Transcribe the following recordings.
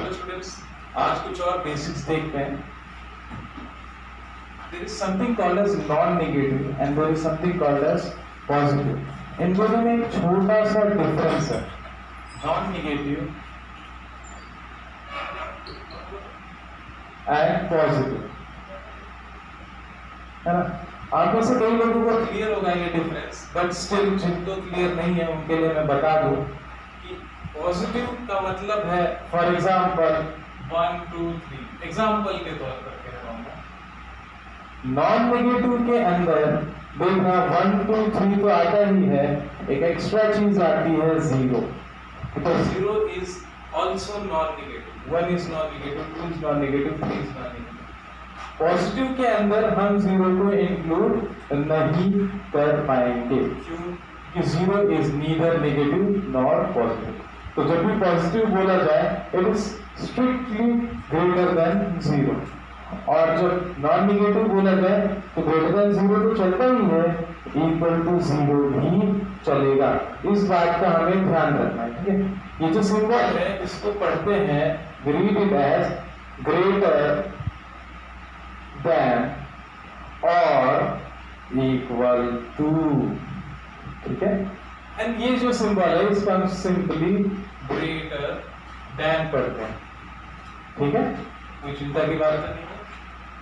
Hello students, आज कुछ और बेसिक्स देखते हैं. There is something called as non-negative and there is something called as positive. इन दोनों में एक छोटा सा डिफरेंस है. Non-negative and positive, है ना? आप में से कई लोगों को क्लियर होगा ये डिफरेंस, बट स्टिल जिनको क्लियर नहीं है उनके लिए मैं बता दूं कि पॉजिटिव का मतलब है, फॉर एग्जांपल 1 2 3, एग्जांपल के तौर पर कह रहा हूं. नॉन नेगेटिव के अंदर देखना 1 2 3 तो आता ही है, एक एक्स्ट्रा चीज आती है 0, तो 0 is also known negative, 1 is non negative, 2 is non negative, 3 is non negative. Positive के अंदर हम 0 को इंक्लूड नहीं कर पाएंगे, क्यों? कि 0 is neither negative nor positive. तो जब भी पॉजिटिव बोला जाए it is strictly greater than 0, और जब नॉन नेगेटिव बोला जाए तो ग्रेटर देन 0 तो चलता ही है, इक्वल टू 0 भी चलेगा. इस बात का हमें ध्यान रखना है, ठीक है? ये जो सिंबल है इसको पढ़ते हैं, read it as greater than और इक्वल टू, ठीक है? एंड ये जो सिंबल है इसका हम सिंपली ग्रेटर देन पढ़ते हैं, ठीक है? कोई चिंता की बात नहीं है.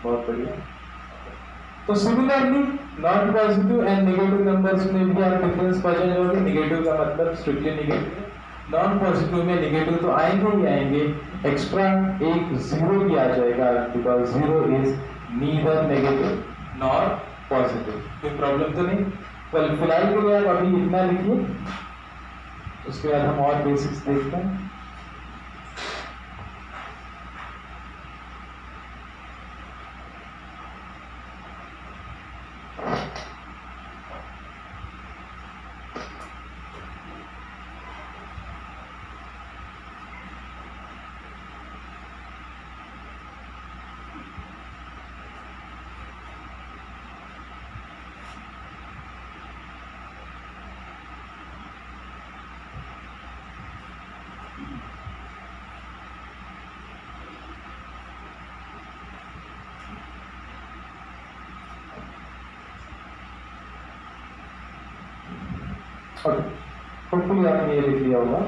बहुत बढ़िया. तो similarly non positive and negative numbers में भी आप डिफरेंस पहचान जाओगे. नेगेटिव का मतलब स्ट्रिक्टली नेगेटिव, नॉन पॉजिटिव में नेगेटिव तो आएंगे ही आएंगे, एक्स्ट्रा एक 0 भी आ जाएगा, because 0 is neither negative nor positive. कोई प्रॉब्लम तो नहीं? वेल, फिलहाल के लिए आप अभी इतना लिखिए, उसके बाद हम और बेसिक्स देखते हैं. होपफुली आपने ये लिख लिया होगा.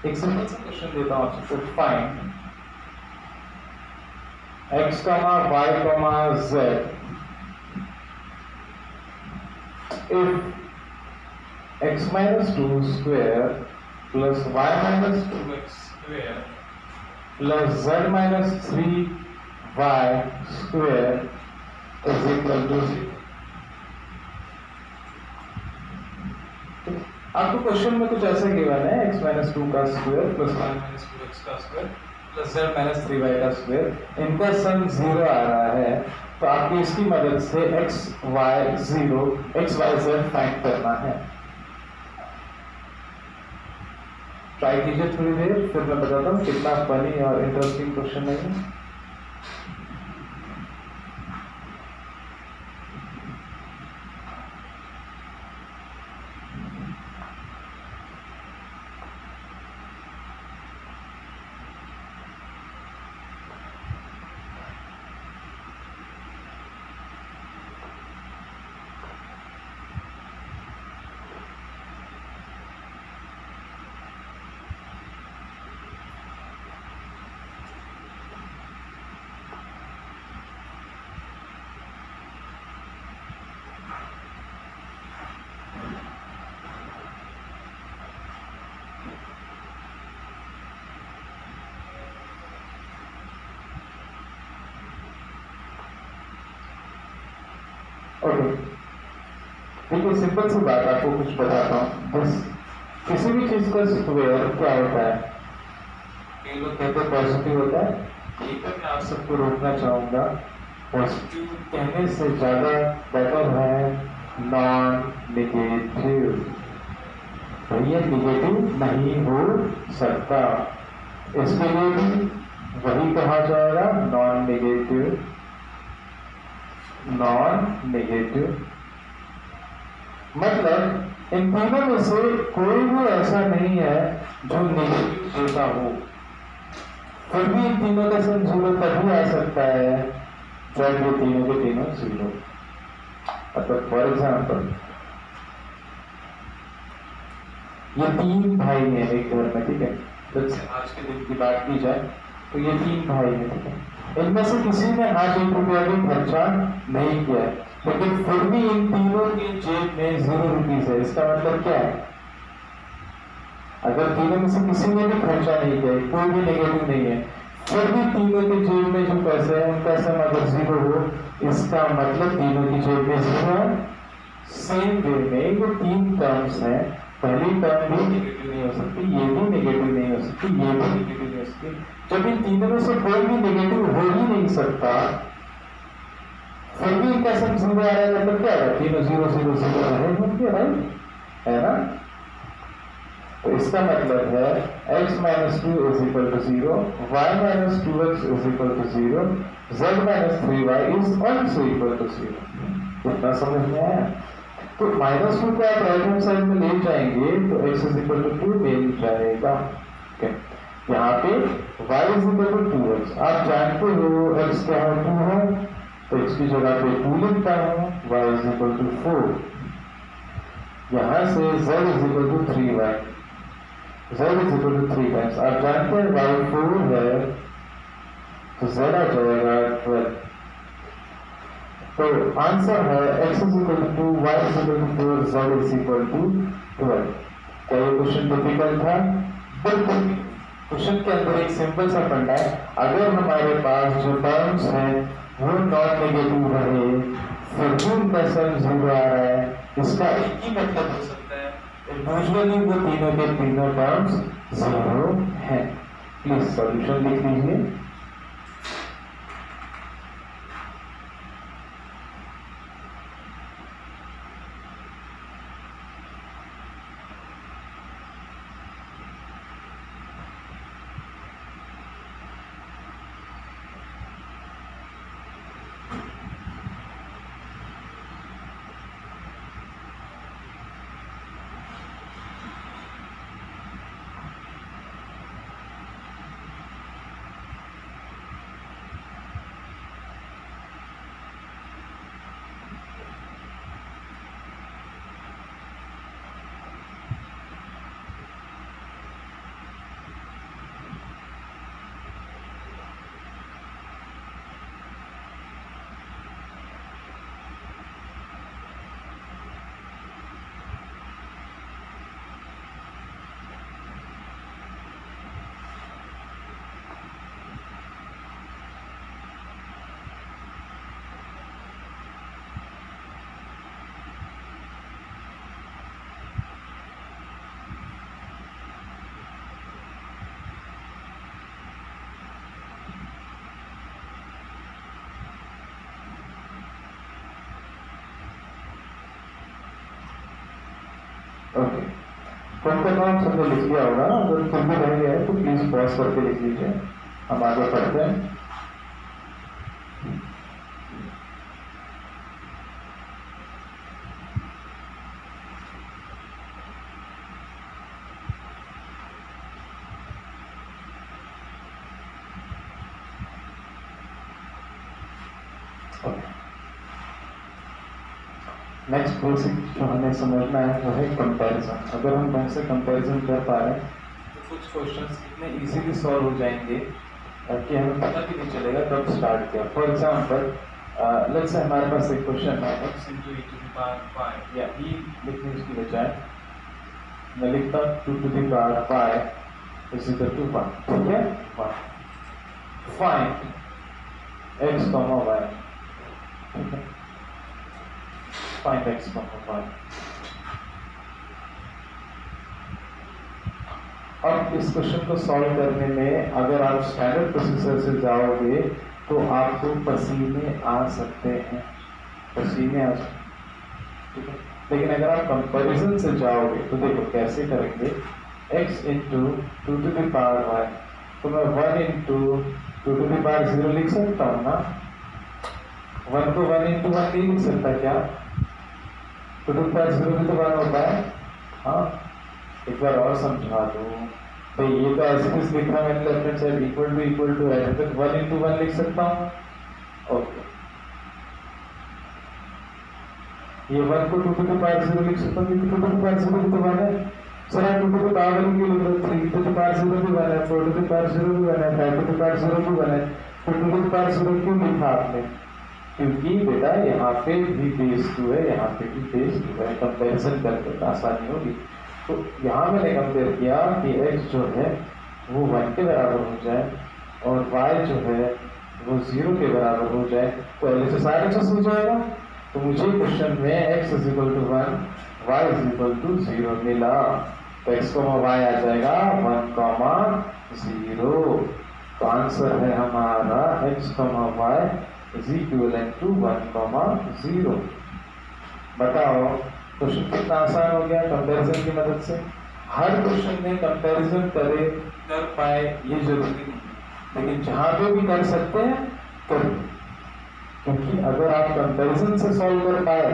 एक सिंपल सा क्वेश्चन देता हूं आपसे. Find x, y, z if x minus 2 square plus y minus 2x square plus z minus 3y square is equal to 0. आपको क्वेश्चन में कुछ ऐसा गिवन है, x माइनस 2 का square plus y minus 2x का square plus z minus 3y का square, इनका सम 0 आ रहा है. तो आपको इसकी मदद से x y z फाइंड करना है. ट्राई कीजिए थोड़ी देर, फिर मैं बताता हूँ कितना फनी और इंटरेस्टिंग क्वेश्चन है. ओके, देखिए सिंपल सी बात आपको कुछ बताता हूँ. बस किसी भी चीज का स्क्वायर क्या होता है? कई लोग कहते हैं पॉजिटिव होता है, मैं आप सबको रोकना चाहूँगा, पॉजिटिव कहने से ज़्यादा बेटर है नॉन नेगेटिव। भैया नेगेटिव नहीं हो सकता, इसके लिए भी वही कहा जाएगा नॉन नेगेटिव। नॉन नेगेटिव मतलब इन तीनों में से कोई भी ऐसा नहीं है जो नेगेटिव देता हो, फिर भी इन तीनों का सम जीरो तभी आ सकता है जब ये तीनों के तीनों जीरो। मतलब फॉर एग्जाम्पल ये तीन भाई हैं एक घर में, ठीक है, जब से आज के दिन की बात की जाए तो ये तीन भाई हैं, ठीक है, इनमें से किसी ने आज 1 रुपया भी खर्चा नहीं किया है, लेकिन फिर भी इन तीनों की जेब में 0 रुपीज है। इसका मतलब क्या है? अगर तीनों में से किसी ने भी खर्चा नहीं किया, कोई भी नेगेटिव नहीं है, फिर भी तीनों के जेब में जो पैसे हैं उनका सम अगर 0 हो, इसका मतलब तीनों की जेब में 0 है। सेम वे में ये तीन टर्म्स हैं, पहली टर्म भी नेगेटिव नहीं हो सकती, ये भी नेगेटिव नहीं हो सकती, ये भी नेगेटिव नहीं हो सकती। जब इन तीनों में से कोई भी नेगेटिव हो ही नहीं सकता, फिर भी इनका सम 0 आ रहा है, मतलब क्या है? तीनों 0 0 0 रहेंगे, राइट है ना? तो इसका मतलब है x - 2 = 0, y - 2x = 0, z - 3y is also equal to 0। इतना समझ में आया? तो -2 को आप राइट हैंड साइड में ले जाएंगे तो x = 2 मिल जाएगा। okay। यहाँ पे y = 2x, आप जानते हो x क्या है? 2 है, तो x की जगह पे 2 लिखता हूँ, y = 4। यहाँ से z = 3y, z = 3 टाइम्स, आप जानते हैं y 4 है तो z आ जाएगा 12। तो आंसर है x = 2, y = 4, z = 12। क्या ये क्वेश्चन डिफिकल्ट था? बिल्कुल। क्वेश्चन के अंदर एक सिंपल सा फंडा है, अगर हमारे पास जो टर्म्स हैं वो नॉन नेगेटिव रहे, फिर भी उनका सम 0 आ रहा है, इसका एक ही मतलब हो सकता है, यूजुअली वो तीनों के तीनों टर्म्स 0 हैं। प्लीज सॉल्यूशन लिख लीजिए। ओके, कौन सा काम सबने लिख लिया होगा? अगर फिर भी रह गया है तो प्लीज पॉज करके लिख लीजिए, हम आगे पढ़ते हैं। नेक्स्ट बेसिक जो हमें समझना है वो है कंपैरिजन। अगर हम ढंग से कंपैरिजन कर पा रहे हैं तो कुछ क्वेश्चंस इतने इजीली सॉल्व हो जाएंगे कि हमें पता भी नहीं चलेगा कब स्टार्ट किया। फॉर एग्जांपल लेट्स से हमारे पास एक क्वेश्चन है x × e⁵ या e लिखने की बजाय मैं लिखता 2 ⁵ = 1, ठीक है। फाइंड x, y, ठीक है, find x, y। अब इस क्वेश्चन को सॉल्व करने में अगर आप स्टैंडर्ड प्रोसीजर से जाओगे तो आपको पसीने आ सकते हैं, पसीने आ सकते हैं, ठीक है। लेकिन अगर आप कंपैरिजन से जाओगे तो देखो कैसे करेंगे, x into 2 to the power y, तो मैं 1 इंटू 2 टू द पावर 0 लिख सकता हूँ ना। 1 को 1 इंटू 1 नहीं लिख सकता क्या? 2 टू द पावर 0 भी तो 1 होता है। हाँ, एक बार और समझा दूँ भाई, ये तो ऐसे कुछ लिख रहा है मैंने left hand side equal to है, तो 1 इंटू 1 लिख सकता हूँ। ओके, ये 1 को 2 टू द पावर 0 लिख सकता हूँ क्योंकि 2 टू द पावर 0 भी तो 1 है। सर आप 2 टू द पावर क्यों लिख रहे हो? 3 टू द पावर 0 भी 1 है, 4 टू द पावर 0 भी 1 है, 5 टू द पावर 0 भी 1 है, 2 टू द पावर 0 क्यों लिखा आपने? क्योंकि बेटा यहाँ पे भी बेस 2 है, यहाँ पे भी बेस 2 है, कंपेरिजन करके आसानी होगी। तो यहाँ मैंने कंपेयर किया कि x जो है वो 1 के बराबर हो जाए और y जो है वो 0 के बराबर हो जाए, तो ऐसे सारे चीज हो जाएगा। तो मुझे क्वेश्चन में x is equal to 1, y is equal to 0 मिला, तो x कॉमा y आ जाएगा 1 कॉमा 0। तो आंसर है हमारा x comma y is equal to 1 comma 0। बताओ क्वेश्चन कितना आसान हो गया कंपैरिजन की मदद से। हर क्वेश्चन में कंपैरिजन कर पाए ये जरूरी नहीं, लेकिन जहां पे भी कर सकते हैं करो, क्योंकि अगर आप कंपैरिजन से सॉल्व कर पाए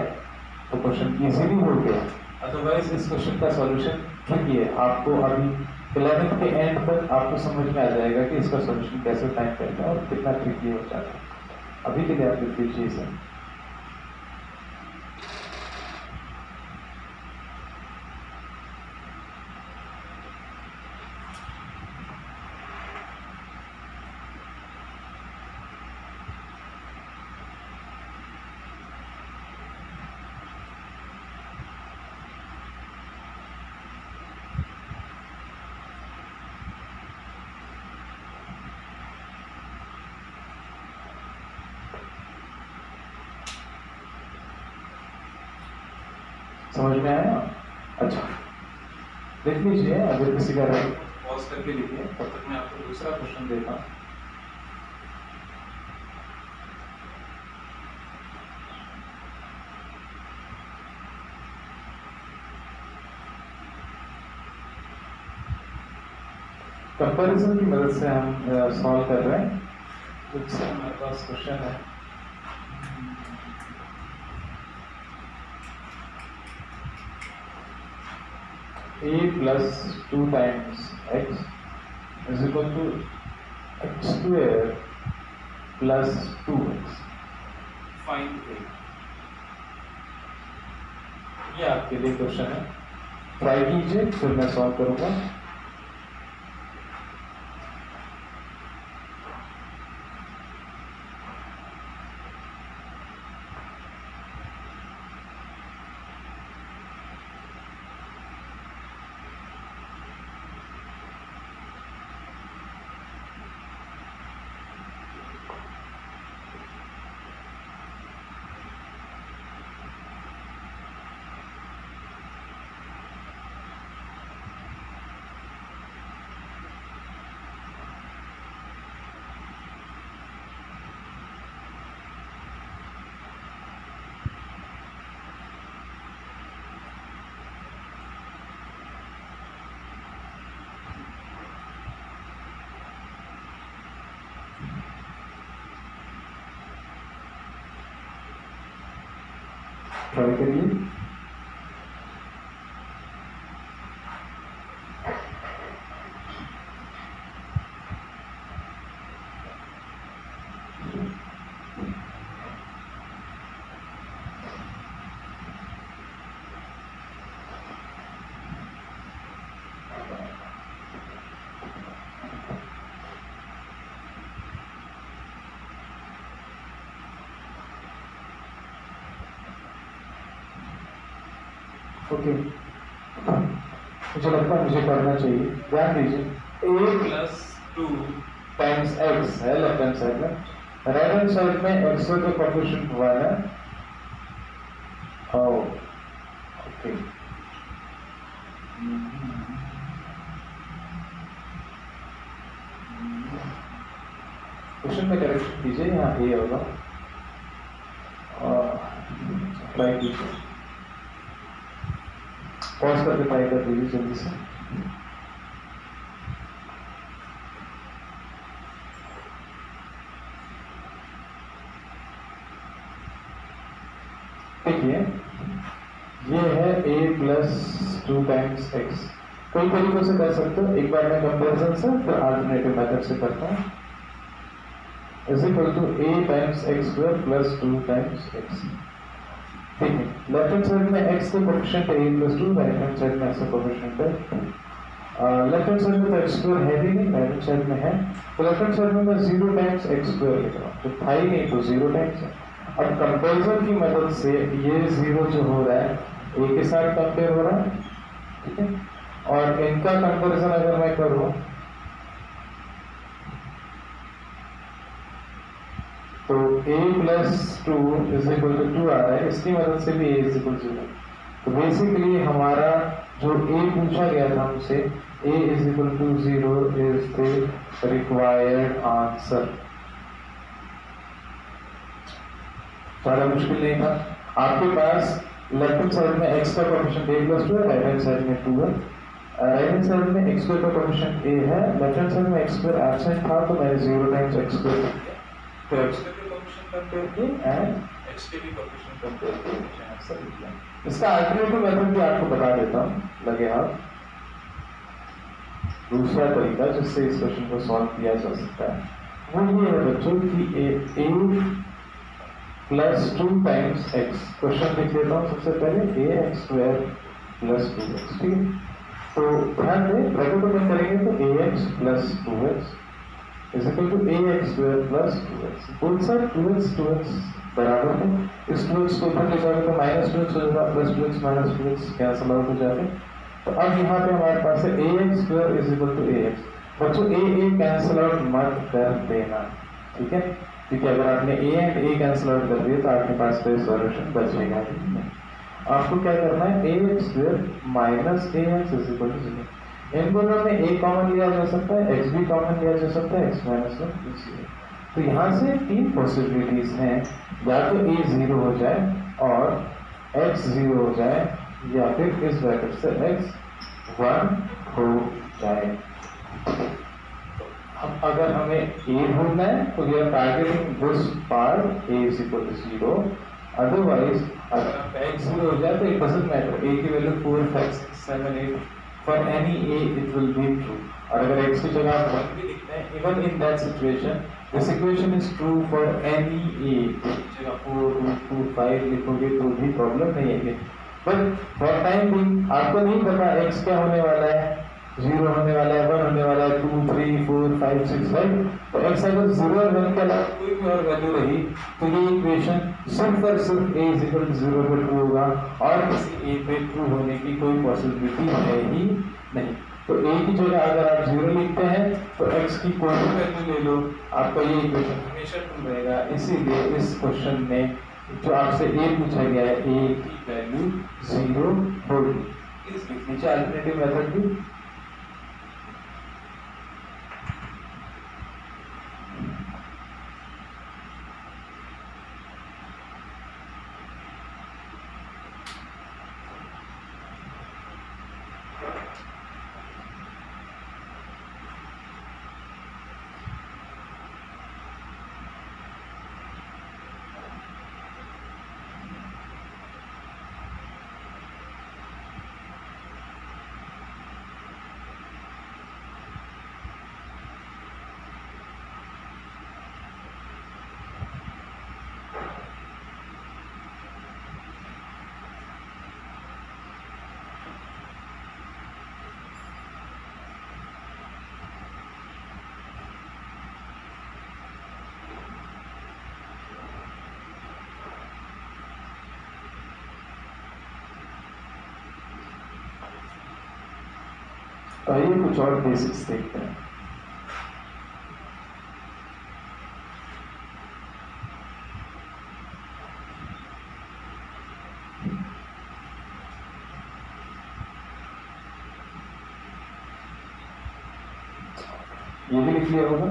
तो क्वेश्चन इजीली हो गया। अदरवाइज इस क्वेश्चन का सॉल्यूशन ट्रिकी है। आपको अभी 11th के एंड तक आपको समझ में आ जाएगा कि इसका सॉल्यूशन कैसे फाइंड करना है और कितना ट्रिकी हो जाता है। अभी के लिए आप लिख लीजिए इसे। समझ में आया? अच्छा, देख लीजिए, अगर किसी का पॉज करके लिखिए, तब तक मैं आपको दूसरा क्वेश्चन देता हूँ। कंपैरिजन की मदद से हम सॉल्व कर रहे हैं। कुछ हमारे पास क्वेश्चन है, a plus 2 times x is equal to x square plus 2x. Find a. ये आपके लिए क्वेश्चन है, ट्राई कीजिए, फिर मैं सॉल्व करूंगा। ट्राई करिए। ओके, मुझे लगता है मुझे करना चाहिए, ध्यान दीजिए। a प्लस 2 टाइम्स x है लेफ्ट हैंड साइड में, राइट हैंड साइड में x का कोएफिशिएंट 1 है। ओके, कोफिशिएंट में करेक्शन कीजिए, यहाँ ए होगा और ट्राई कीजिए, पॉज करके ट्राई कर दीजिए जल्दी से। देखिए ये है a प्लस 2 टाइम्स एक्स। कई तरीकों से कर सकते हो, एक बार मैं कंपेरिजन से फिर अल्टरनेटिव मेथड से करता हूँ। Is equal to a times x square plus 2 times x. ठीक है, लेफ्ट हैंड साइड में x का कोएफिशिएंट है a plus 2, right hand side में x का कोएफिशिएंट है। लेफ्ट हैंड साइड में तो x स्क्वायर है भी नहीं, राइट हैंड साइड में है, तो लेफ्ट हैंड साइड में मैं 0 टाइम्स x स्क्वायर लिख रहा हूँ, तो था ही नहीं तो 0 टाइम्स है। अब कंपेरिजन की मदद से ये 0 जो हो रहा है a के साथ कंपेयर हो रहा है, ठीक है, और इनका कंपेरिजन अगर मैं करूं तो a plus 2 is equal to 2 आ रहा है, इसकी मदद से भी a इज इक्वल टू 0। तो बेसिकली हमारा जो a पूछा गया था हमसे, a is equal to 0 is the required answer. ज़्यादा मुश्किल नहीं था। आपके पास लेफ्ट हैंड साइड में x का कोएफिशिएंट a प्लस 2 है, राइट हैंड साइड में 2 है। राइट हैंड साइड में x स्क्वायर का कोएफिशिएंट a है, लेफ्ट हैंड साइड में x स्क्वायर एब्सेंट था तो मैंने 0 टाइम्स x स्क्वायर लिख दिया। तो x स्क्वायर के कोएफिशिएंट कंपेयर किए एंड x के भी कोएफिशिएंट कंपेयर किए, मुझे आंसर मिल गया। इसका अल्टरनेटिव मेथड भी आपको बता देता हूं, लगे हाथ। दूसरा तरीका जिससे इस क्वेश्चन को सॉल्व किया जा सकता है वो ये है बच्चों कि a plus 2 times x. Question लिख लेता हूँ सबसे पहले, a x square plus 2x, ठीक है। तो ध्यान दें, ब्रैकेट ओपन करेंगे तो ax plus 2x is equal to ax square plus 2x। Both side 2x बराबर है, इस 2x को ऊपर ले जाओगे तो माइनस 2x हो जाएगा, plus 2x minus 2x cancel out हो जाएगा। तो अब यहाँ पे हमारे पास है ax square is equal to ax। बच्चों a कैंसल आउट मत कर देना, ठीक है, क्योंकि अगर आपने a and a cancel out कर दिया तो आपके पास कोई सॉल्यूशन बचेगा नहीं। आपको क्या करना है, ax square minus ax is equal to 0। इन दोनों में a कॉमन लिया जा सकता है, x भी कॉमन लिया जा सकता है, x माइनस 1 0। तो यहाँ से 3 पॉसिबिलिटीज हैं, या तो a 0 हो जाए और x 0 हो जाए, या फिर इस ब्रैकेट से x 1 हो जाए। अब अगर हमें a ढूंढना है तो we are targeting this part a is equal to 0। Otherwise अगर x 0 हो जाए तो इट डजंट मैटर, a की value 4 5 6 7 8 for any a it will be true. और अगर x की जगह आप 1 भी लिखते हैं, even in that situation this equation is true for any a। जगह 4 2 2 5 लिखोगे तो भी प्रॉब्लम नहीं है। बट फॉर टाइम बीइंग आपको नहीं पता x क्या होने वाला है, 0 होने वाला है, 1 होने वाला है, 2 3 4 5 6, राइट। तो x अगर 0 और 1 के अलावा कोई भी और वैल्यू रही तो ये इक्वेशन सिर्फ और सिर्फ a इज इक्वल टू 0 पे ट्रू होगा, और किसी a पे ट्रू होने की कोई पॉसिबिलिटी है ही नहीं। तो a की जगह अगर आप 0 लिखते हैं तो x की कोई भी वैल्यू ले लो, आपका ये इक्वेशन हमेशा ट्रू रहेगा। इसीलिए इस क्वेश्चन में जो आपसे a पूछा गया है, a की वैल्यू 0 होगी। इस नीचे अल्टरनेटिव मेथड भी तो आइए कुछ और बेसिक्स देखते हैं। ये भी लिख लिया होगा।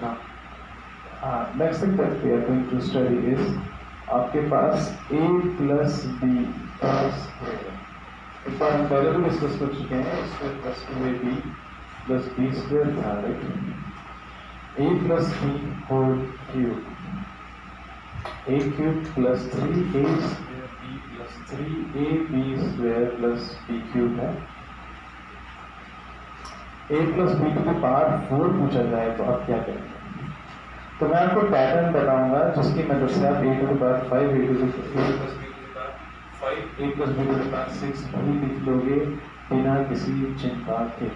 now. Next thing that we are going to study is आपके पास a plus b का square. एक बार हम पहले भी डिस्कस कर चुके हैं. इसमें plus 2ab plus b square था, right. a plus b whole cube. a cube plus 3a square b plus 3ab square plus b cube है. a plus b to the power 4 पूछा जाए तो आप क्या करेंगे? तो मैं आपको पैटर्न बताऊंगा जिसकी मदद से आप a to the power 5 a plus b to the power 5 a plus b to the power 6 भी लिख लोगे बिना किसी चिंता के.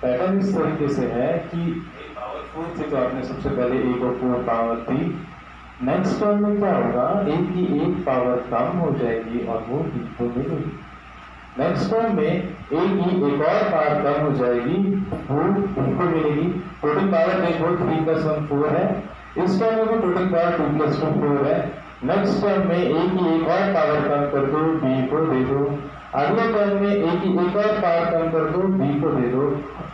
पैटर्न इस तरीके से है कि a पावर 4 थी तो आपने सबसे पहले a को 4 पावर दी. नेक्स्ट टर्म में क्या होगा? a की एक पावर कम हो जाएगी और वो b को मिलेगी. नेक्स्ट टर्म में a की एक और पावर कम हो जाएगी, वो b को मिलेगी. टोटल पावर देखो 3 + 1 4 है. इस टर्म में भी टोटल पावर 2 + 2 4 है. नेक्स्ट टर्म में a की एक और पावर कम कर दो, b को दे दो. अगले टर्म में a की एक और पावर कम कर दो, b को दे दो.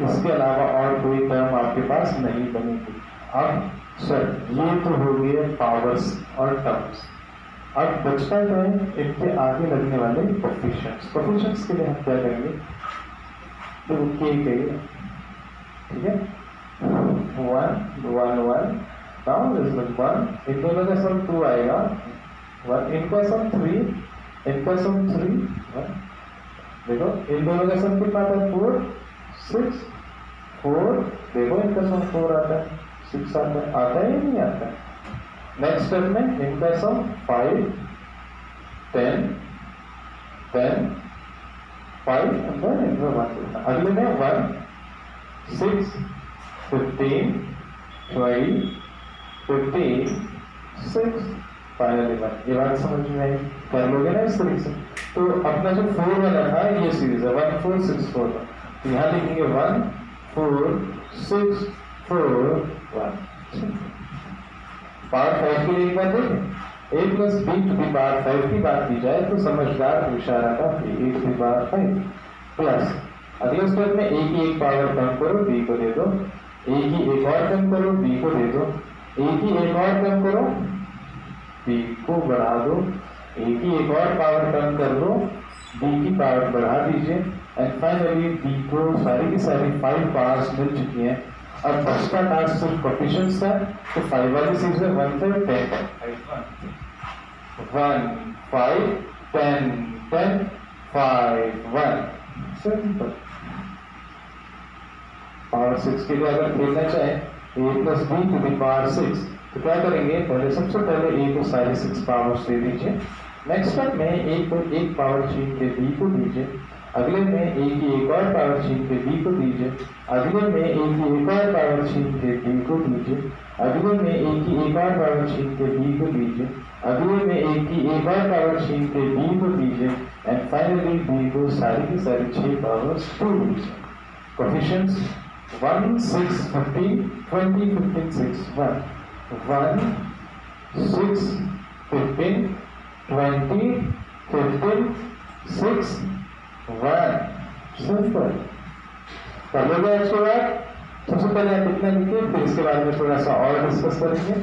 इसके अलावा और कोई टर्म आपके पास नहीं बनेगी. अब सर ये तो हो गए पावर्स और टर्म्स. अब बचता क्या है? इनके आगे लगने वाले कोफिशिएंट्स. कोफिशिएंट्स के लिए हम क्या करेंगे? तो के कहिए, ठीक है. 1 1 1 नाउ दिस इज 1. इन दोनों का सम 2 आएगा. 1 इनका सम 3, इनका सम 3. देखो इन दोनों का सम कितना आता है? 4 6 4. देखो इनका सम 4 आता है, 6 आता है. आता है या नहीं आता है? नेक्स्ट टर्म में इनका सम 5 10 10 5 अंदर इनका 1. अगले में 1 6 15 12 15 6 फाइनली 1. ये बात समझ में आई? कर लोगे ना इस तरीके से. तो अपना जो 4 वाला था ये सीरीज है 1 4 6 4. तो यहाँ लिखेंगे 1 4 6 4 1. पावर 5 के लिए एक बार देखें. a plus b to the power 5 की बात की जाए तो समझदार इशारा का a to the power 5 plus अगले स्टेप में a की एक पावर कम करो, b को दे दो. a की एक और कम करो, b को दे दो. a की एक और कम करो, b को बढ़ा दो. a की एक और पावर कम कर दो, b की पावर बढ़ा दीजिए. एंड फाइनली b को सारी की सारी 5 पावर्स मिल चुकी हैं. अब बचता टास्क सिर्फ कोफिशिएंट्स है. तो 5 वाली सीरीज में 1 5 10 1 5 10 10 5 1. सिंपल. पावर 6 के लिए अगर खेलना चाहे a plus b to the power 6 तो क्या करेंगे? पहले सबसे पहले a को सारी 6 पावर्स दे दीजिए. नेक्स्ट स्टेप में a को एक पावर छीन के b को दीजिए. अगले में a की एक और पावर छीन के b को दीजिए. अगले में a की एक और पावर छीन के b को दीजिए. अगले में a की एक और पावर छीन के b को दीजिए. अगले में a की एक और पावर छीन के b को दीजिए. एंड फाइनली b को सारी की सारी 6 पावर्स दे दीजिए. कोफिशिएंट्स 1 6 15 20 15 6 1 1 6 15 20 15 6 1. सिंपल. कर लोगे एक्स्ट्रा बात. सबसे पहले आप इतना लिखिए, फिर इसके बारे में थोड़ा सा और डिस्कस करेंगे.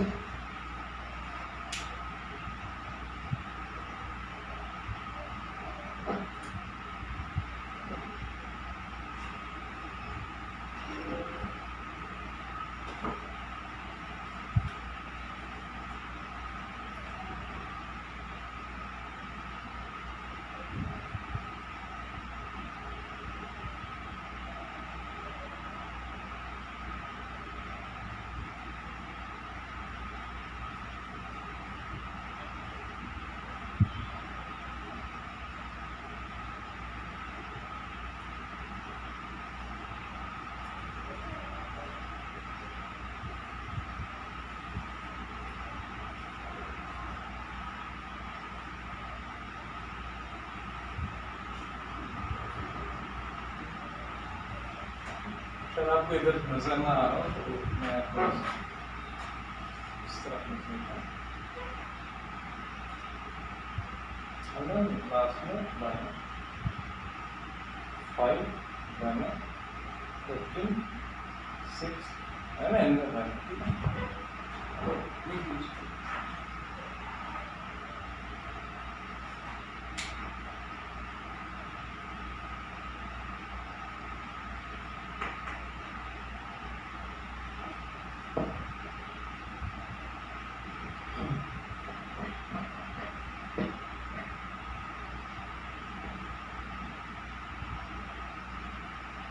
अगर आपको इधर नजर ना आ रहा हो तो मैं इस तरफ लिखूंगा. लास्ट में 5 15 6 है ना, n में 1, ठीक है, तो लिख लीजिए।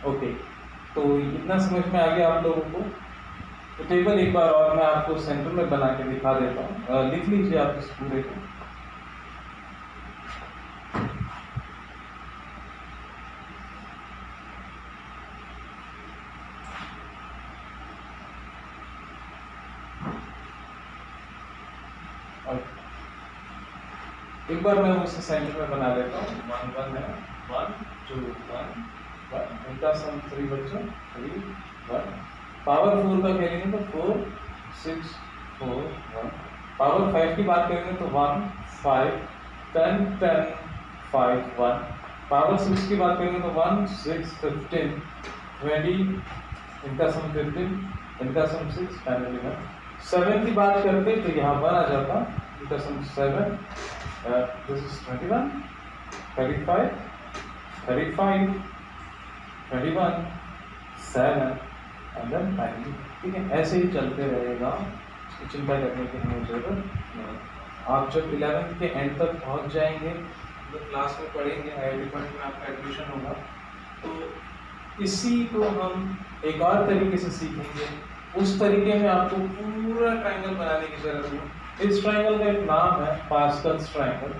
ओके, तो इतना समझ में आ गया आप लोगों को। तो टेबल एक बार और मैं आपको सेंटर में बना के दिखा देता हूँ, लिख लीजिए आप इस पूरे को। एक बार मैं उसे सेंटर में बना लेता हूँ। 1 1 है, 1 2 1 1, इनका सम 3 बच्चों 3 1, पावर 4 का करेंगे तो 4 6 4 1, पावर 5 की बात करेंगे तो 1 5 10 10 5 1, पावर 6 की बात करेंगे तो 1 6 15 20, इनका सम 15, इनका सम 6 फाइनली 1। 7 की बात करते तो यहाँ 1 आ जाता, इनका सम 7, this is 21 35 35 21 7 and then 90, ठीक है। ऐसे ही चलते रहेगा, इसकी चिंता करने की हमें जरूरत नहीं। आप जब 11th के एंड तक पहुंच जाएंगे तो क्लास में पढ़ेंगे, हायर डिपार्टमेंट में आपका एडमिशन होगा, तो इसी को हम एक और तरीके से सीखेंगे। उस तरीके में आपको पूरा ट्रायंगल बनाने की जरूरत नहीं। इस ट्रायंगल का एक नाम है पास्कल्स ट्रायंगल,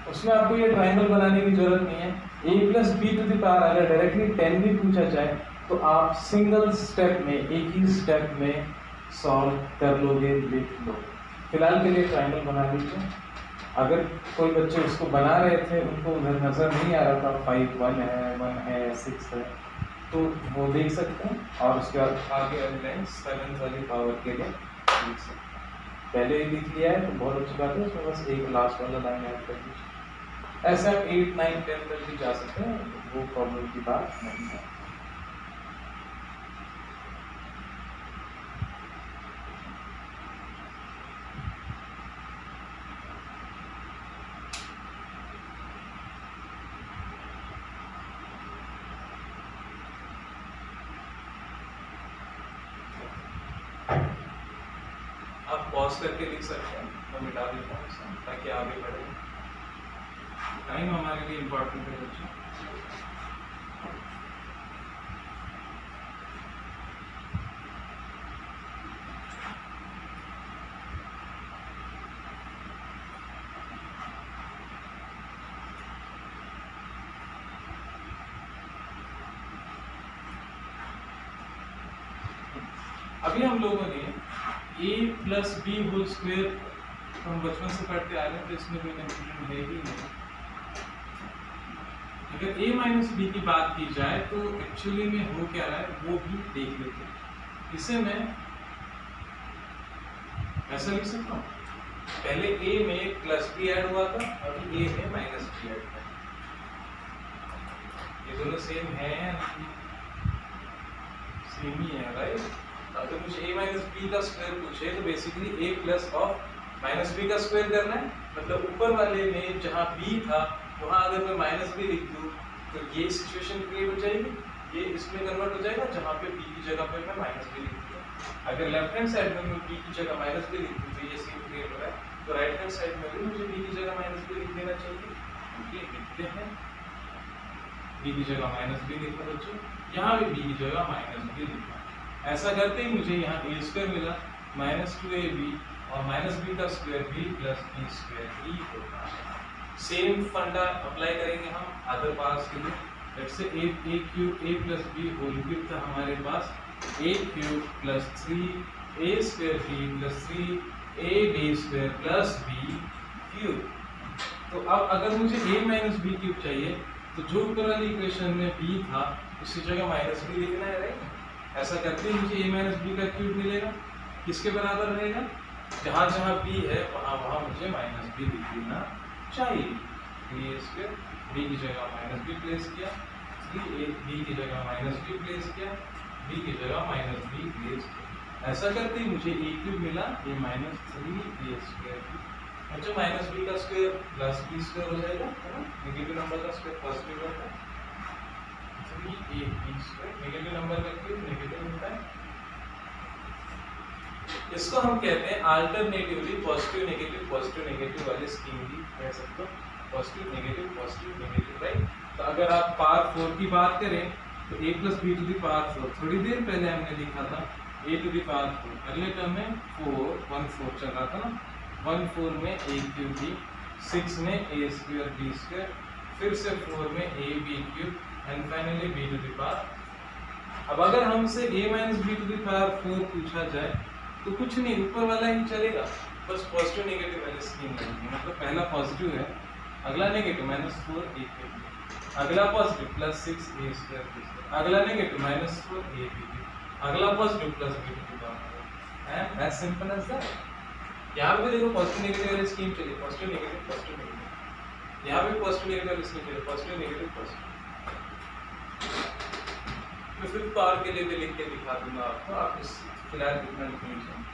उसमें आपको ये ट्रायंगल बनाने की जरूरत नहीं है। a plus b to the power अगर डायरेक्टली 10 भी पूछा जाए तो आप सिंगल स्टेप में, एक ही स्टेप में सॉल्व कर लोगे, लिख लो। फिलहाल के लिए ट्रायंगल बना लीजिए। अगर कोई बच्चे उसको बना रहे थे, उनको उधर नजर नहीं आ रहा था 5 1 है 6 है, तो वो देख सकते हैं और उसके बाद आगे वाली लाइन 7th वाली पावर के लिए लिख सकते हैं। पहले ही लिख लिया है तो बहुत अच्छी बात है, उसमें बस एक लास्ट वाला लाइन ऐड कर दीजिए। ऐसे आप 8 9 10 तक भी जा सकते हैं, वो प्रॉब्लम की बात नहीं है। आप पॉज करके लिख सकते हैं, मैं मिटा देता हूँ इसे ताकि आगे बढ़े। टाइम हमारे लिए इम्पोर्टेंट है बच्चों। अभी हम लोगों ने a plus b whole square हम बचपन से पढ़ते आ रहे हैं, तो इसमें कोई कंफ्यूजन है ही नहीं। अगर a माइनस बी की बात की जाए तो एक्चुअली में हो क्या रहा है वो भी देख लेते हैं। इसे मैं ऐसा लिख सकता हूँ, पहले a में प्लस बी ऐड हुआ था, अभी a में माइनस बी ऐड हुआ। ये दोनों सेम है, सेम ही है राइट। अगर मुझे a माइनस बी का स्क्वायर पूछे तो basically a plus of minus B का स्क्वायर करना है। मतलब ऊपर वाले में जहाँ b था वहाँ अगर मैं माइनस बी लिख दूँ तो ये सिचुएशन क्रिएट हो जाएगी, ये इसमें कन्वर्ट हो जाएगा जहाँ पे b की जगह पे मैं माइनस बी लिख दूँ। अगर लेफ्ट हैंड साइड में मैं b की जगह माइनस बी लिख दूँ तो ये सीन क्रिएट हो रहा है, तो राइट हैंड साइड में भी मुझे b की जगह माइनस बी लिख देना चाहिए। ये लिखते हैं, b की जगह माइनस बी लिखा बच्चों, यहाँ भी b की जगह माइनस बी लिखा। ऐसा करते ही मुझे यहाँ a स्क्वायर मिला माइनस 2ab और माइनस बी का square b plus B square ही होगा। सेम फंडा अप्लाई करेंगे हम अदर पार्ट्स के लिए। Let's say a cube a plus b whole cube था हमारे पास, a cube plus 3a square b plus 3ab square plus b cube. तो अब अगर मुझे a माइनस बी क्यूब चाहिए तो जो ऊपर वाली इक्वेशन में b था उसकी जगह माइनस बी लिखना है राइट। ऐसा करते ही मुझे a माइनस बी का क्यूब मिलेगा, किसके बराबर रहेगा, जहाँ जहाँ b है वहाँ वहाँ मुझे माइनस बी लिख देना चाहिए। a स्क्वायर b की जगह माइनस बी प्लेस किया, -3 बी की जगह -b प्लेस किया, b की जगह -b प्लेस किया। ऐसा करते ही मुझे a क्यूब मिला, ये -3a²। अच्छा -b का स्क्वायर +b² हो जाएगा, है ना? नेगेटिव नंबर का स्क्वायर पॉजिटिव होता है, 3ab²। नेगेटिव नंबर का क्यूब नेगेटिव होता है। इसको हम कहते हैं अल्टरनेटिवली पॉजिटिव नेगेटिव वाली स्कीम भी कह सकते हो, पॉजिटिव नेगेटिव, राइट? तो अगर आप पावर 4 की बात करें तो a + b to the power 4, थोड़ी देर पहले हमने लिखा था a टू द पावर 4, अगले टर्म में 4 चल रहा था ना, 1 4 में a क्यूब b, 6 में a² b², फिर से 4 में a b³ and finally b to the power. अब अगर हमसे a - b to the power 4 पूछा जाए तो कुछ नहीं, ऊपर वाला ही चलेगा, बस पॉजिटिव नेगेटिव वाली स्कीम लगेगी। मतलब पहला पॉजिटिव है, अगला नेगेटिव -4 a क्यूब, अगला पॉजिटिव +6 a² b², अगला नेगेटिव -4 a b³, अगला positive +b to the power. And as simple as that. यहाँ पे देखो पॉजिटिव नेगेटिव वाली स्कीम चली, पॉजिटिव नेगेटिव, यहाँ पे पॉजिटिव नेगेटिव वाली स्कीम चली, पॉजिटिव नेगेटिव। मैं फिफ्थ पावर के लिए भी लिख के दिखा दूंगा आपको, आप इस फिलहाल कितना लिख लीजिए।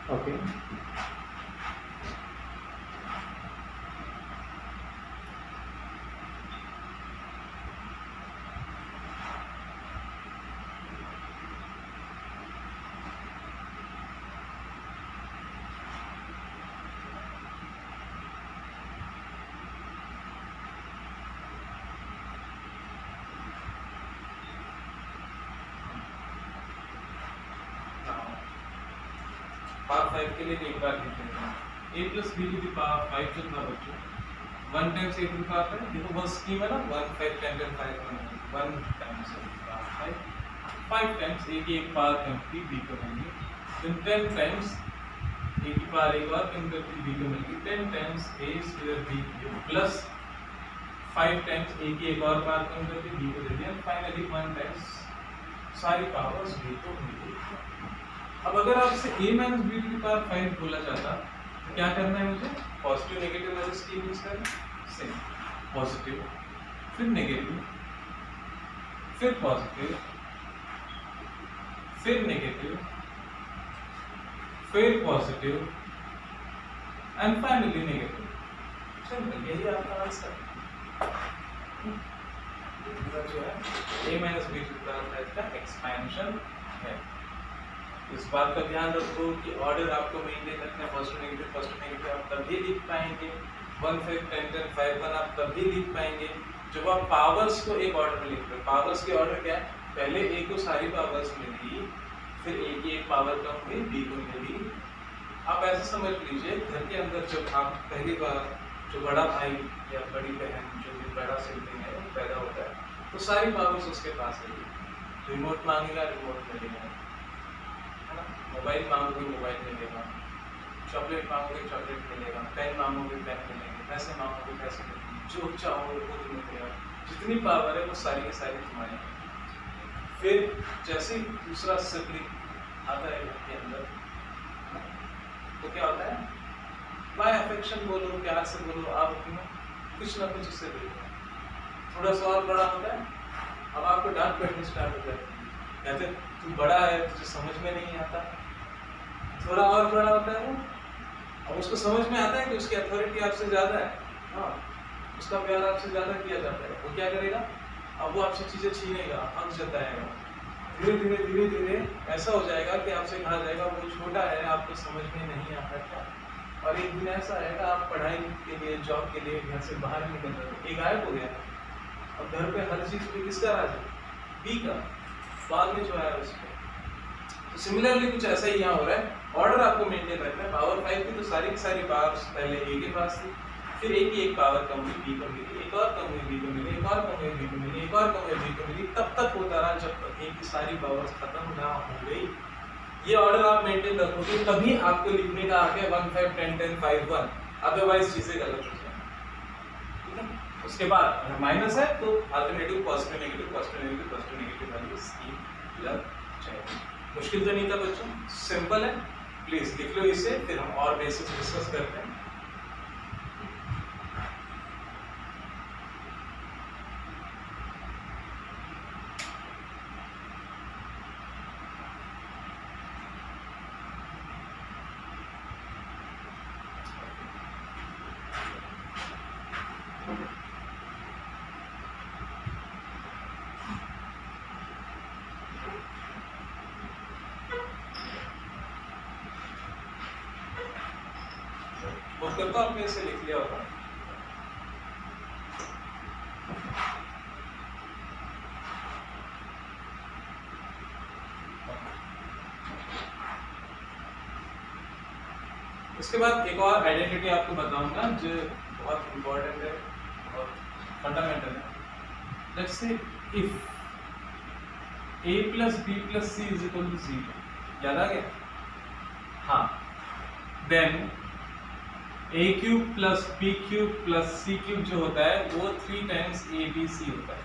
ओके, पावर 5 के लिए एक बार लिख लेते हैं। a + b to the power 5 जो था बच्चों, 1 times a to the power 5, देखो वो स्कीम है ना, 1 5 10 10 5 1 times a to the power 5 times a की एक पावर कंप्लीट b को मिलेगी, फिर 10 टाइम्स a की पावर एक और कंप्लीट b को मिलेगी, 10 times a² b³ plus 5 times a की एक और पावर कंप्लीट b को दे दिया, फाइनली 1 टाइम्स सारी पावर्स b को मिलेगी। अब अगर आपसे a - b to the power 5 बोला जाता तो क्या करना है मुझे? पॉजिटिव नेगेटिव वाली स्कीम यूज करना, सेम पॉजिटिव फिर नेगेटिव फिर पॉजिटिव फिर नेगेटिव फिर positive and finally negative. Simple, यही आपका आंसर जो है a - b to the power 5 का एक्सपेंशन है। इस बात का ध्यान रखो कि ऑर्डर आपको मेंटेन रखना है, पॉजिटिव नेगेटिव आप तभी लिख पाएंगे, 1 5 10 10 5 1 आप तभी लिख पाएंगे जब आप पावर्स को एक ऑर्डर में लिख रहे हो। पावर्स की ऑर्डर क्या है? पहले a को सारी पावर्स मिली, फिर a की एक पावर कम हुई, b को मिली। आप ऐसे समझ लीजिए, घर के अंदर जब आप पहली बार जो बड़ा भाई या बड़ी बहन जो भी बड़ा सिबलिंग है वो पैदा होता है तो सारी पावर्स उसके पास है। रिमोट मांगेगा, रिमोट मिलेगा, मोबाइल मांगोगे, मोबाइल मिलेगा, चॉकलेट मांगोगे, चॉकलेट मिलेगा, पेन मांगोगे, पेन मिलेंगे, पैसे मांगोगे, पैसे मिलेंगे, जो चाहोगे वो तुम्हें मिलेगा। जितनी पावर है वो सारी की सारी तुम्हारी। फिर जैसे ही दूसरा सिबलिंग आता है घर के अंदर तो क्या होता है? बाय अफेक्शन बोलो, प्यार से बोलो, आप कुछ ना कुछ उससे बोलो। थोड़ा सा और बड़ा होता है, अब आपको डांट बैठनी स्टार्ट हो जाती है, कहते तू बड़ा है, तुझे समझ में नहीं आता। थोड़ा और बड़ा होता है वो, अब उसको समझ में आता है कि उसकी अथॉरिटी आपसे ज़्यादा है, हाँ, उसका प्यार आपसे ज़्यादा किया जाता है, वो क्या करेगा? अब वो आपसे चीज़ें छीनेगा, हक जताएगा, धीरे धीरे ऐसा हो जाएगा कि आपसे कहा जाएगा वो छोटा है, आपको समझ में नहीं आता क्या। और एक दिन ऐसा आएगा आप पढ़ाई के लिए, जॉब के लिए घर से बाहर निकल रहे हो, एक गायब हो गया और घर पे हर चीज पे किसका राज है? बी का, बाद में जो आया उस पर। तो सिमिलरली कुछ ऐसा ही यहाँ हो रहा है। ऑर्डर आपको मेंटेन रखना है। पावर 5 की तो सारी की सारी पावर्स पहले ए के पास थी, फिर ए की एक पावर कम हुई, बी को मिली, एक और कम हुई, बी को मिली, एक और कम हुई, बी को मिली, एक और कम हुई, बी को मिली, तब तक होता रहा जब तक ए की सारी पावर्स खत्म ना हो गई। ये ऑर्डर आप मेंटेन रखोगे तभी आपको लिखने का आगे 1 5 10 10 5 1, अदरवाइज चीजें गलत हो जाएंगी। ठीक है, उसके बाद अगर माइनस है तो alternative positive negative positive negative positive negative values की लग जाएगी। मुश्किल तो नहीं था बच्चों, सिंपल है। प्लीज लिख लो इसे, फिर हम और बेसिक्स डिस्कस करते हैं। वो करता आपने इसे लिख लिया होगा। इसके बाद एक और आइडेंटिटी आपको बताऊंगा जो बहुत इंपॉर्टेंट है और फंडामेंटल है। Let's say if a plus b plus c is equal to 0, याद आ गया? हाँ, then a cube plus b cube plus c cube जो होता है वो 3 टाइम्स abc होता है।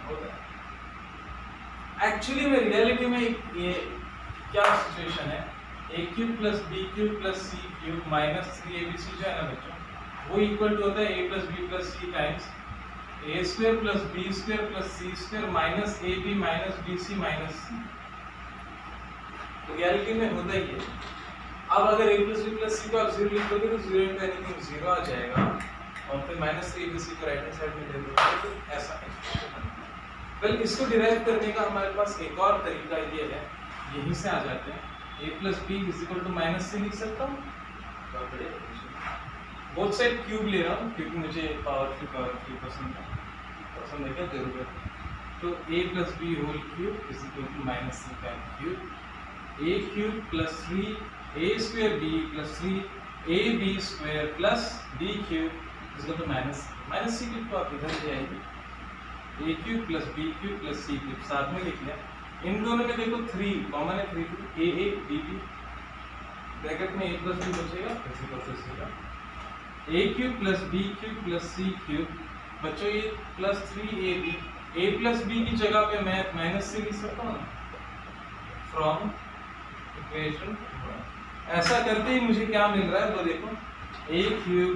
होता है एक्चुअली में, रियलिटी में ये क्या सिचुएशन है? a cube plus b cube plus c cube minus 3abc जो है ना बच्चों, वो इक्वल टू होता है a plus b plus c times a square plus b square plus c square minus ab minus bc minus c। Reality में होता ही है। अब अगर a plus b plus c को आप 0 लिख दोगे तो 0 इंटू एनीथिंग 0 आ जाएगा और फिर माइनस 3abc को राइट हैंड साइड में ले दोगे तो ऐसा है। वेल, इसको डिराइव करने का हमारे पास एक और तरीका ये है, यहीं से आ जाते हैं। a plus b is equal to minus c लिख सकता हूँ, बोथ साइड क्यूब ले रहा हूँ क्योंकि मुझे पावरफुल पसंद है क्या जरूरत है। तो a plus b whole cube is equal to minus c का cube, a cube plus 3 a square b plus 3 ab square plus b cube is equal to minus c cube. तो आप इधर ले आएंगे a cube plus b cube plus c cube साथ में लिख लिया। इन दोनों में देखो 3 कॉमन है, 3 a b b ब्रैकेट में a प्लस b बचेगा, a cube plus b cube plus c cube. बच्चों ये plus 3ab, a plus b की जगह पे मैं माइनस c लिख सकता हूँ फ्रॉम इक्वेशन। ऐसा करते ही मुझे क्या मिल रहा है तो देखो a cube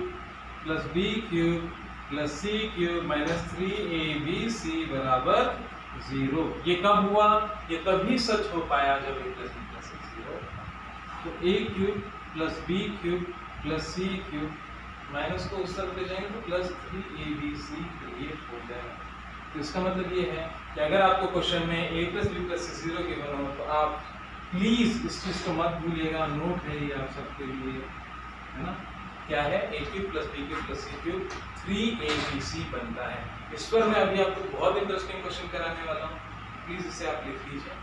plus b cube plus c cube minus 3abc बराबर 0। ये कब हुआ? ये तभी सच हो पाया जब a plus b plus c 0। तो a cube plus b cube plus c cube minus को उस तरफ ले जाएंगे तो प्लस 3abc क्रिएट हो जाएगा। तो इसका मतलब ये है कि अगर आपको क्वेश्चन में a plus b plus c 0 given हो तो आप प्लीज इस चीज को मत भूलिएगा, नोट है ये आप सबके लिए, है ना? क्या है? a cube plus b cube plus c cube 3abc बनता है। इस पर मैं अभी आपको बहुत इंटरेस्टिंग क्वेश्चन कराने वाला हूँ, प्लीज इसे आप लिख लीजिए।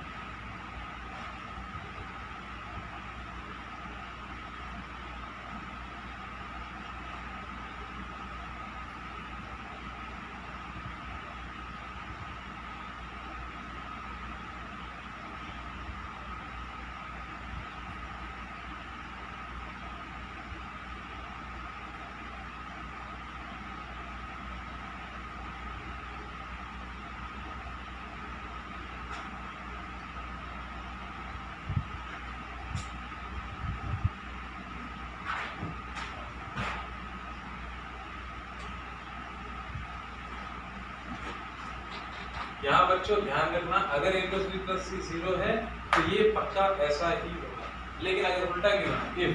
यहाँ बच्चों ध्यान रखना, अगर a plus b plus c 0 है तो ये पक्का ऐसा ही होगा। लेकिन अगर उल्टा क्यों, if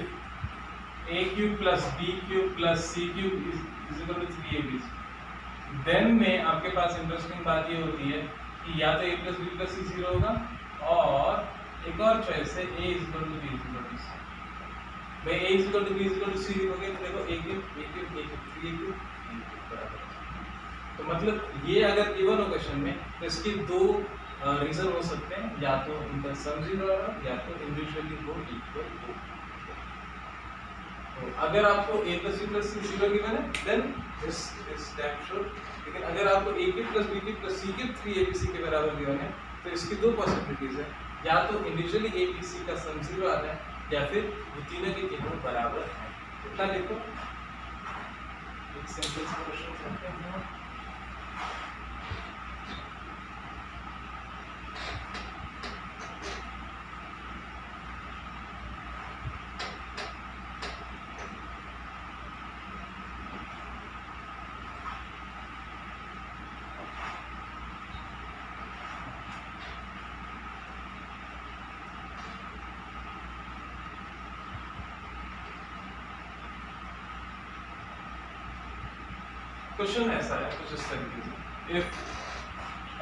a cube plus b cube plus c cube is equal to 3abc, then में आपके पास इंटरेस्टिंग बात ये होती है कि या तो a plus B plus C 0 होगा, और एक और चॉइस है a equal to b equal to C. भाई a equal to b equal to C लिखोगे तो देखो a क्यूब बराबर। तो मतलब ये अगर इवन हो क्वेश्चन में तो इसके दो रीजन हो सकते हैं, या तो इनका सम 0 होगा या तो इंडिविजुअली वो इक्वल हो। तो अगर आपको a plus b plus C 0 given है then this is damn sure. लेकिन अगर आपको a cube plus b cube plus c cube 3abc के बराबर गिवन है तो इसकी दो पॉसिबिलिटीज है, या तो इंडिविजुअली a b c का सम 0 आ रहा है या फिर वो तीनों के तीनों बराबर हैं। इतना देखो एक सिंपल सा क्वेश्चन करते हैं। क्वेश्चन ऐसा है कुछ इस तरीके से, if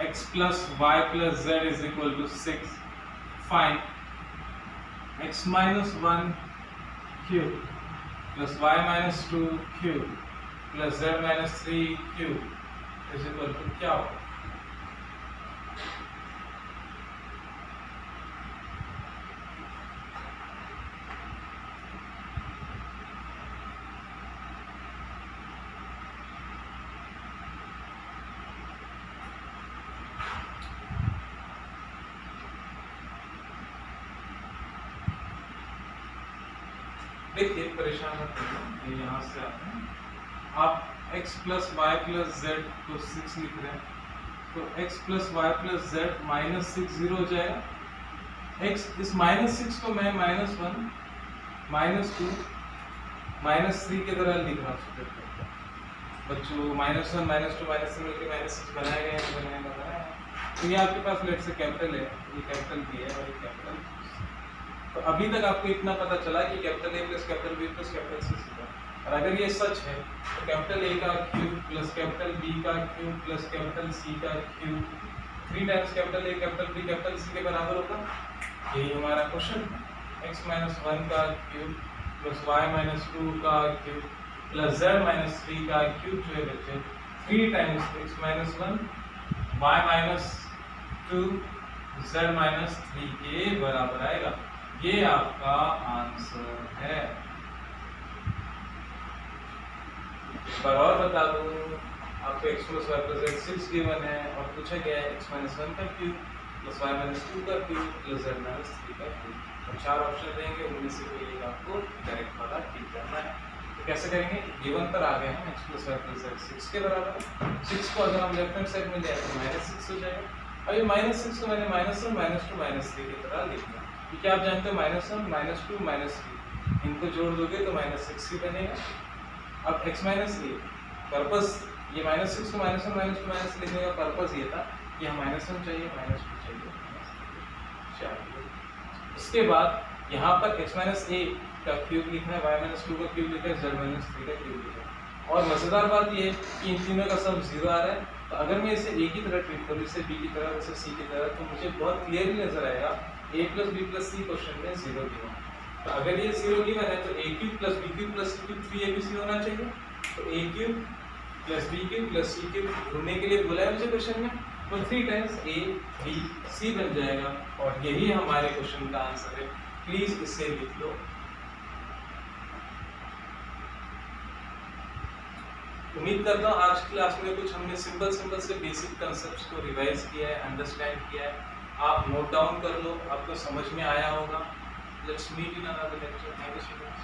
x plus y plus z is equal to 6, find x minus 1 cube plus y minus 2 cube plus z minus 3 cube is equal to क्या होगा? देखिए परेशान मत होइए, ये यहाँ से आते हैं। आप x plus y plus z को 6 लिख रहे हैं तो x plus y plus z minus 6 0 हो जाएगा। x इस माइनस 6 को मैं माइनस 1 माइनस 2 माइनस 3 की तरह लिख रहा हूँ। बच्चों माइनस 1 माइनस 2 माइनस 3 मिलकर माइनस 6 बनाए गए हैं, बनाया है। तो ये आपके पास लेट से कैपिटल है, ये कैपिटल b है और ये कैपिटल। तो अभी तक आपको इतना पता चला कि capital A plus capital B plus capital C सीखा। और अगर ये सच है तो कैपिटल A का क्यूब प्लस कैपिटल B का क्यूब प्लस कैपिटल C का cube 3 times capital A capital B capital C के बराबर होगा। यही हमारा क्वेश्चन है। x माइनस 1 का क्यूब प्लस y माइनस 2 का क्यूब प्लस z माइनस 3 का क्यूब जो है बच्चे 3 times x minus 1 y minus 2 z minus 3 के बराबर आएगा। ये आपका आंसर है। एक बार और बता दूं, आपको x plus y plus z 6 given है और पूछा गया है x माइनस 1 का क्यूब प्लस y माइनस 2 का क्यूब प्लस z माइनस 3 का क्यूब। और 4 ऑप्शन देंगे, उनमें से कोई एक आपको डायरेक्ट वाला ठीक करना है। तो कैसे करेंगे? गिवन पर आ गए हैं x plus y plus z 6 के बराबर। 6 को अगर हम लेफ्ट हैंड साइड में ले आए तो माइनस 6 हो जाएगा। अब ये माइनस 6 को मैंने माइनस 1 माइनस 2 माइनस 3 की तरह लिख दिया, क्योंकि आप जानते हो माइनस 1 माइनस 2 माइनस 3 इनको जोड़ दोगे तो माइनस 6 ही बनेगा। अब x माइनस ए पर्पस, ये माइनस 6 को माइनस 1 माइनस 2 माइनस लिखने का पर्पस ये था कि हम माइनस 1 चाहिए माइनस 2 चाहिए चाहिए। उसके बाद यहाँ पर x माइनस ए का क्यूब लिखना है, y माइनस 2 का क्यूब लिखा है, z माइनस 3 का क्यूब लिखा है। और मजेदार बात ये है कि इन तीनों का सम 0 आ रहा है। तो अगर मैं इसे a की तरह ट्रीट करूँ, इसे b की तरह, इसे c की तरह, तो मुझे बहुत क्लियरली नजर आएगा a plus b plus c question में 0 गिवन। तो अगर ये 0 गिवन है तो a cube plus b cube plus c cube 3abc होना चाहिए। तो a cube plus b cube plus c cube ढूंढने के लिए बोला है मुझे क्वेश्चन में, तो 3 टाइम्स a b c बन जाएगा और यही हमारे क्वेश्चन का आंसर है। प्लीज इसे लिख लो। उम्मीद करता हूँ आज की क्लास में कुछ हमने सिंपल से बेसिक कंसेप्ट्स को रिवाइज किया है, अंडरस्टैंड किया है। आप नोट डाउन कर लो, आपको समझ में आया होगा। Let's meet in another lecture. Thank you so much.